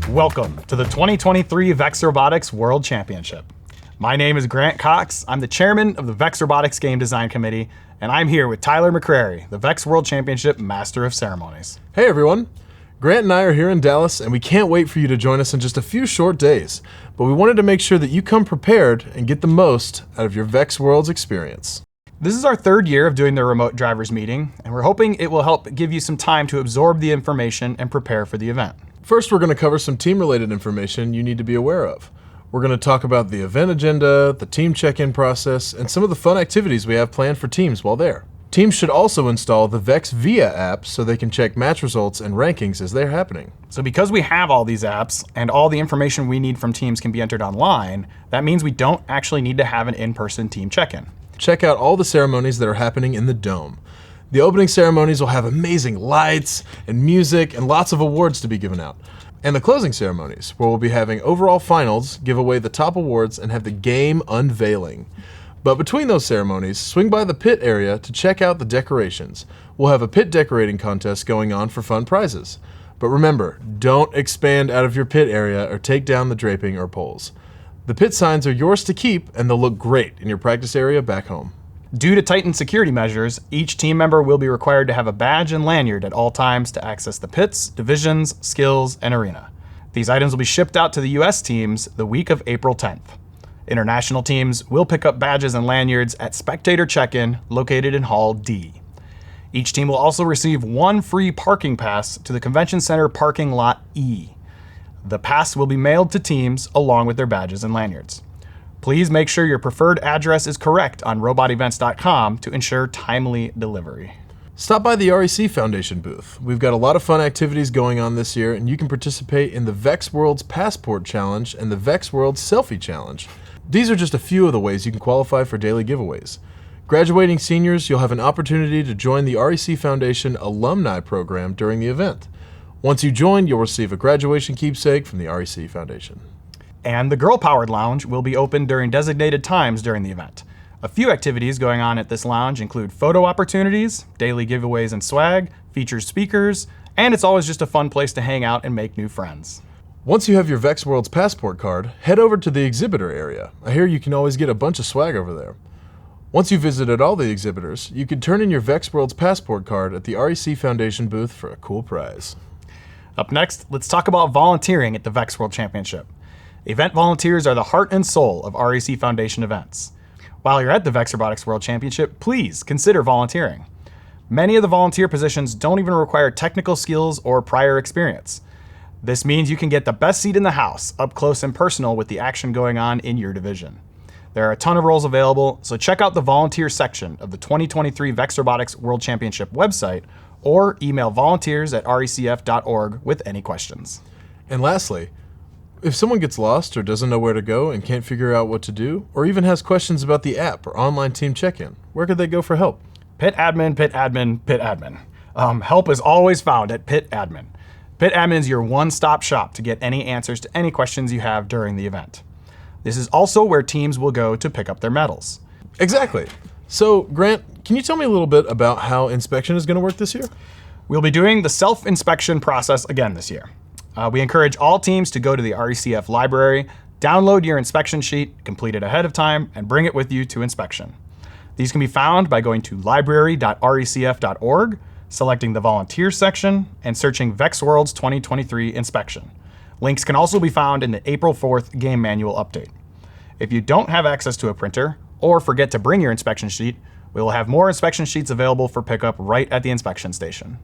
Welcome to the 2023 VEX Robotics World Championship. My name is Grant Cox. I'm the chairman of the VEX Robotics Game Design Committee, and I'm here with Tyler McCrary, the VEX World Championship Master of Ceremonies. Hey everyone, Grant and I are here in Dallas, and we can't wait for you to join us in just a few short days. But we wanted to make sure that you come prepared and get the most out of your VEX Worlds experience. This is our third year of doing the remote drivers meeting, and we're hoping it will help give you some time to absorb the information and prepare for the event. First, we're going to cover some team-related information you need to be aware of. We're going to talk about the event agenda, the team check-in process, and some of the fun activities we have planned for teams while there. Teams should also install the VEX VIA app so they can check match results and rankings as they're happening. So because we have all these apps and all the information we need from teams can be entered online, that means we don't actually need to have an in-person team check-in. Check out all the ceremonies that are happening in the Dome. The opening ceremonies will have amazing lights and music and lots of awards to be given out. And the closing ceremonies, where we'll be having overall finals, give away the top awards, and have the game unveiling. But between those ceremonies, swing by the pit area to check out the decorations. We'll have a pit decorating contest going on for fun prizes. But remember, don't expand out of your pit area or take down the draping or poles. The pit signs are yours to keep, and they'll look great in your practice area back home. Due to tightened security measures, each team member will be required to have a badge and lanyard at all times to access the pits, divisions, skills, and arena. These items will be shipped out to the US teams the week of April 10th. International teams will pick up badges and lanyards at Spectator Check-In, located in Hall D. Each team will also receive one free parking pass to the Convention Center Parking Lot E. The pass will be mailed to teams along with their badges and lanyards. Please make sure your preferred address is correct on robotevents.com to ensure timely delivery. Stop by the REC Foundation booth. We've got a lot of fun activities going on this year, and you can participate in the VEX Worlds Passport Challenge and the VEX Worlds Selfie Challenge. These are just a few of the ways you can qualify for daily giveaways. Graduating seniors, you'll have an opportunity to join the REC Foundation Alumni Program during the event. Once you join, you'll receive a graduation keepsake from the REC Foundation. And the Girl-Powered Lounge will be open during designated times during the event. A few activities going on at this lounge include photo opportunities, daily giveaways and swag, featured speakers, and it's always just a fun place to hang out and make new friends. Once you have your VEX Worlds Passport card, head over to the exhibitor area. I hear you can always get a bunch of swag over there. Once you've visited all the exhibitors, you can turn in your VEX Worlds Passport card at the REC Foundation booth for a cool prize. Up next, let's talk about volunteering at the VEX World Championship. Event volunteers are the heart and soul of REC Foundation events. While you're at the VEX Robotics World Championship, please consider volunteering. Many of the volunteer positions don't even require technical skills or prior experience. This means you can get the best seat in the house, up close and personal with the action going on in your division. There are a ton of roles available, so check out the volunteer section of the 2023 VEX Robotics World Championship website or email volunteers@recf.org with any questions. And lastly, if someone gets lost or doesn't know where to go and can't figure out what to do, or even has questions about the app or online team check-in, where could they go for help? Pit admin, pit admin, pit admin. Help is always found at Pit Admin. Pit Admin is your one-stop shop to get any answers to any questions you have during the event. This is also where teams will go to pick up their medals. Exactly. So, Grant, can you tell me a little bit about how inspection is going to work this year? We'll be doing the self-inspection process again this year. We encourage all teams to go to the RECF library, download your inspection sheet, complete it ahead of time, and bring it with you to inspection. These can be found by going to library.recf.org, selecting the volunteer section, and searching VEX Worlds 2023 inspection. Links can also be found in the April 4th game manual update. If you don't have access to a printer, or forget to bring your inspection sheet, we will have more inspection sheets available for pickup right at the inspection station.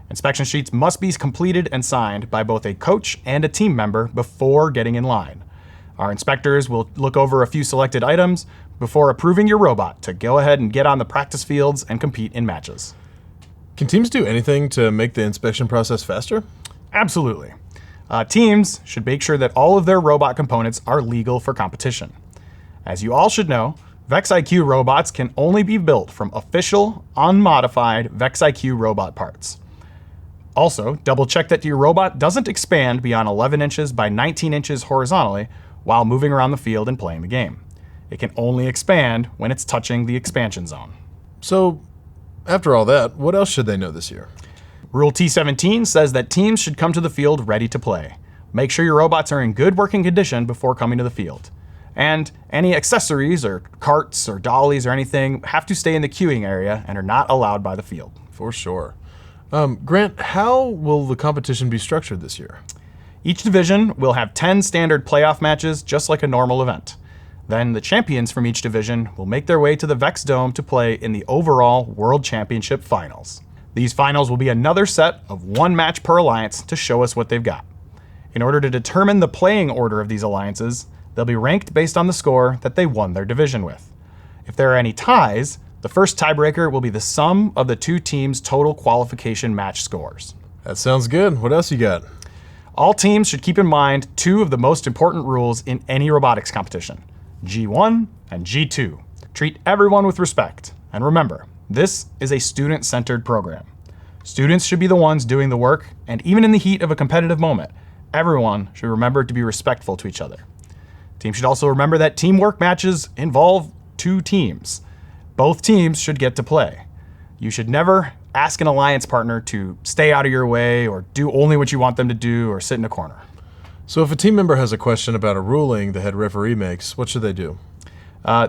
Inspection sheets must be completed and signed by both a coach and a team member before getting in line. Our inspectors will look over a few selected items before approving your robot to go ahead and get on the practice fields and compete in matches. Can teams do anything to make the inspection process faster? Absolutely. Teams should make sure that all of their robot components are legal for competition. As you all should know, VexIQ robots can only be built from official, unmodified VexIQ robot parts. Also, double check that your robot doesn't expand beyond 11 inches by 19 inches horizontally while moving around the field and playing the game. It can only expand when it's touching the expansion zone. So, after all that, what else should they know this year? Rule T17 says that teams should come to the field ready to play. Make sure your robots are in good working condition before coming to the field. And any accessories or carts or dollies or anything have to stay in the queuing area and are not allowed by the field. For sure. Grant, how will the competition be structured this year? Each division will have 10 standard playoff matches, just like a normal event. Then the champions from each division will make their way to the Vex Dome to play in the overall World Championship Finals. These finals will be another set of one match per alliance to show us what they've got. In order to determine the playing order of these alliances, they'll be ranked based on the score that they won their division with. If there are any ties, the first tiebreaker will be the sum of the two teams' total qualification match scores. That sounds good. What else you got? All teams should keep in mind two of the most important rules in any robotics competition, G1 and G2. Treat everyone with respect. And remember, this is a student-centered program. Students should be the ones doing the work, and even in the heat of a competitive moment, everyone should remember to be respectful to each other. Teams should also remember that teamwork matches involve two teams. Both teams should get to play. You should never ask an alliance partner to stay out of your way or do only what you want them to do or sit in a corner. So if a team member has a question about a ruling the head referee makes, what should they do?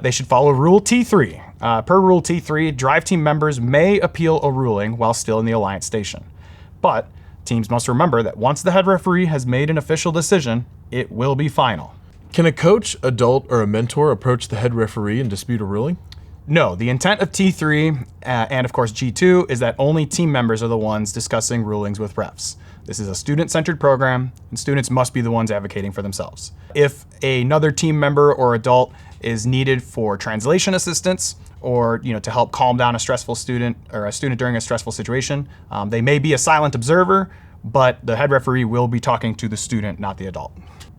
They should follow Rule T3. Per Rule T3, drive team members may appeal a ruling while still in the alliance station. But teams must remember that once the head referee has made an official decision, it will be final. Can a coach, adult, or a mentor approach the head referee and dispute a ruling? No, the intent of T3 and of course G2 is that only team members are the ones discussing rulings with refs. This is a student-centered program, and students must be the ones advocating for themselves. If another team member or adult is needed for translation assistance or to help calm down a stressful student or a student during a stressful situation, they may be a silent observer, but the head referee will be talking to the student, not the adult.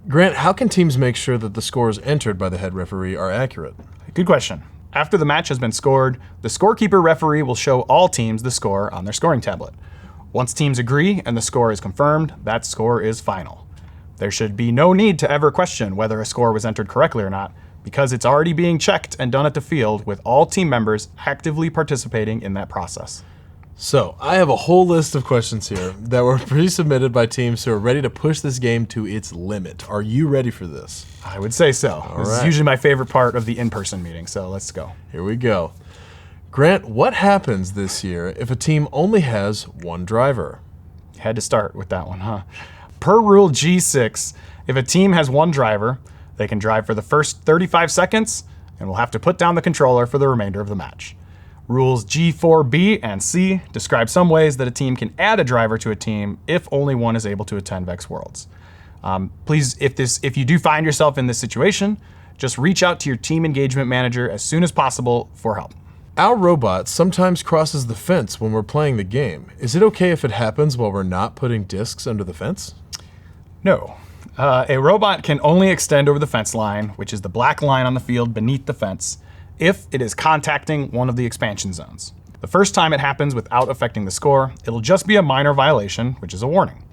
Grant, how can teams make sure that the scores entered by the head referee are accurate? Good question. After the match has been scored, the scorekeeper referee will show all teams the score on their scoring tablet. Once teams agree and the score is confirmed, that score is final. There should be no need to ever question whether a score was entered correctly or not, because it's already being checked and done at the field with all team members actively participating in that process. So, I have a whole list of questions here that were pre-submitted by teams who are ready to push this game to its limit. Are you ready for this? I would say so. This is usually my favorite part of the in-person meeting, so let's go. Here we go. Grant, what happens this year if a team only has one driver? Had to start with that one, huh? Per Rule G6, if a team has one driver, they can drive for the first 35 seconds and will have to put down the controller for the remainder of the match. Rules G4B and C describe some ways that a team can add a driver to a team if only one is able to attend Vex Worlds. Please, if you do find yourself in this situation, just reach out to your team engagement manager as soon as possible for help. Our robot sometimes crosses the fence when we're playing the game. Is it okay if it happens while we're not putting discs under the fence? No. A robot can only extend over the fence line, which is the black line on the field beneath the fence, if it is contacting one of the expansion zones. The first time it happens without affecting the score, it'll just be a minor violation, which is a warning.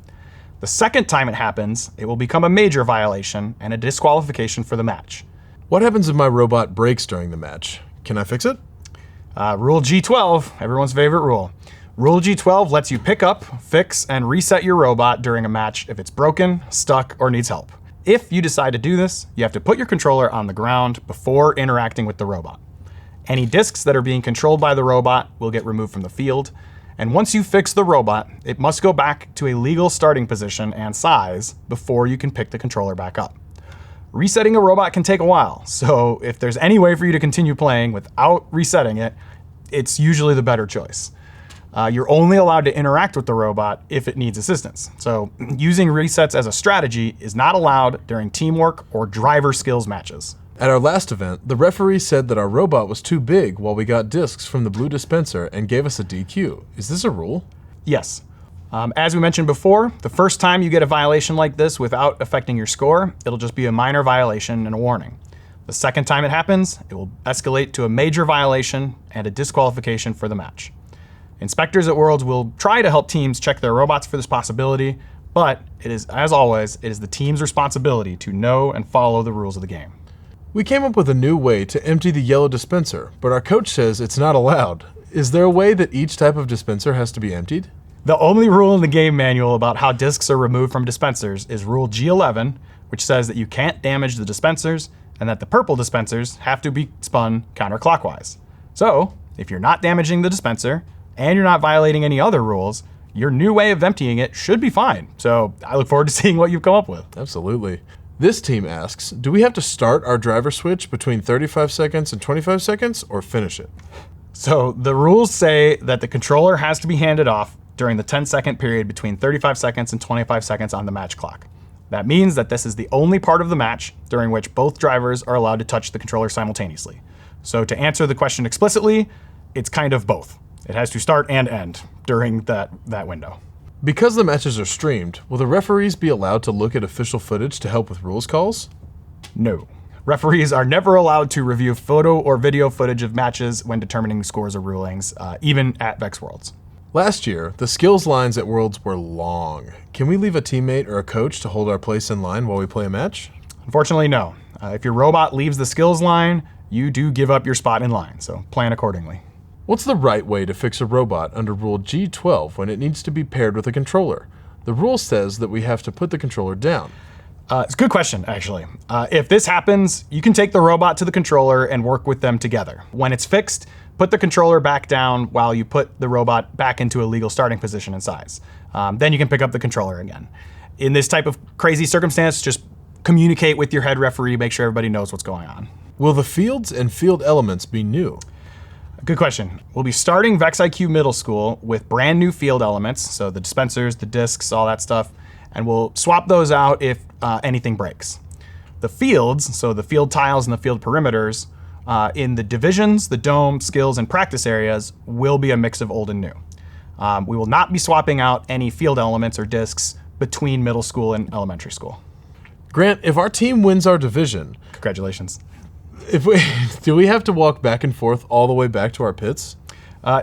The second time it happens, it will become a major violation and a disqualification for the match. What happens if my robot breaks during the match? Can I fix it? Rule G12, everyone's favorite rule. Rule G12 lets you pick up, fix, and reset your robot during a match if it's broken, stuck, or needs help. If you decide to do this, you have to put your controller on the ground before interacting with the robot. Any discs that are being controlled by the robot will get removed from the field, and once you fix the robot, it must go back to a legal starting position and size before you can pick the controller back up. Resetting a robot can take a while, so if there's any way for you to continue playing without resetting it, it's usually the better choice. You're only allowed to interact with the robot if it needs assistance. So using resets as a strategy is not allowed during teamwork or driver skills matches. At our last event, the referee said that our robot was too big while we got discs from the blue dispenser and gave us a DQ. Is this a rule? Yes. As we mentioned before, the first time you get a violation like this without affecting your score, it'll just be a minor violation and a warning. The second time it happens, it will escalate to a major violation and a disqualification for the match. Inspectors at Worlds will try to help teams check their robots for this possibility, but it is, as always, it is the team's responsibility to know and follow the rules of the game. We came up with a new way to empty the yellow dispenser, but our coach says it's not allowed. Is there a way that each type of dispenser has to be emptied? The only rule in the game manual about how discs are removed from dispensers is Rule G11, which says that you can't damage the dispensers and that the purple dispensers have to be spun counterclockwise. So, if you're not damaging the dispenser and you're not violating any other rules, your new way of emptying it should be fine. So, I look forward to seeing what you've come up with. Absolutely. This team asks, do we have to start our driver switch between 35 seconds and 25 seconds or finish it? So, the rules say that the controller has to be handed off during the 10-second period between 35 seconds and 25 seconds on the match clock. That means that this is the only part of the match during which both drivers are allowed to touch the controller simultaneously. So to answer the question explicitly, it's kind of both. It has to start and end during that window. Because the matches are streamed, will the referees be allowed to look at official footage to help with rules calls? No. Referees are never allowed to review photo or video footage of matches when determining scores or rulings, even at Vex Worlds. Last year, the skills lines at Worlds were long. Can we leave a teammate or a coach to hold our place in line while we play a match? Unfortunately, no. If your robot leaves the skills line, you do give up your spot in line, so plan accordingly. What's the right way to fix a robot under Rule G12 when it needs to be paired with a controller? The rule says that we have to put the controller down. It's a good question, actually. If this happens, you can take the robot to the controller and work with them together. When it's fixed, put the controller back down while you put the robot back into a legal starting position and size. Then you can pick up the controller again. In this type of crazy circumstance, just communicate with your head referee, make sure everybody knows what's going on. Will the fields and field elements be new? Good question. We'll be starting Vex IQ Middle School with brand new field elements, so the dispensers, the discs, all that stuff, and we'll swap those out if anything breaks. The fields, so the field tiles and the field perimeters, in the divisions, the dome, skills, and practice areas will be a mix of old and new. We will not be swapping out any field elements or discs between middle school and elementary school. Grant, if our team wins our division, Congratulations. do we have to walk back and forth all the way back to our pits?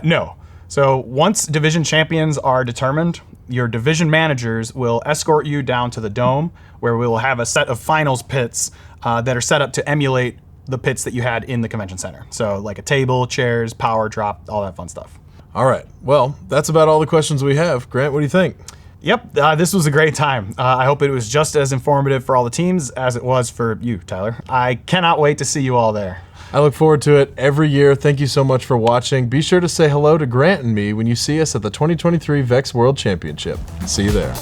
No. So once division champions are determined, your division managers will escort you down to the dome, where we will have a set of finals pits that are set up to emulate the pits that you had in the convention center. So like a table, chairs, power drop, all that fun stuff. All right. Well, that's about all the questions we have. Grant, what do you think? Yep, this was a great time. I hope it was just as informative for all the teams as it was for you, Tyler. I cannot wait to see you all there. I look forward to it every year. Thank you so much for watching. Be sure to say hello to Grant and me when you see us at the 2023 Vex World Championship. See you there.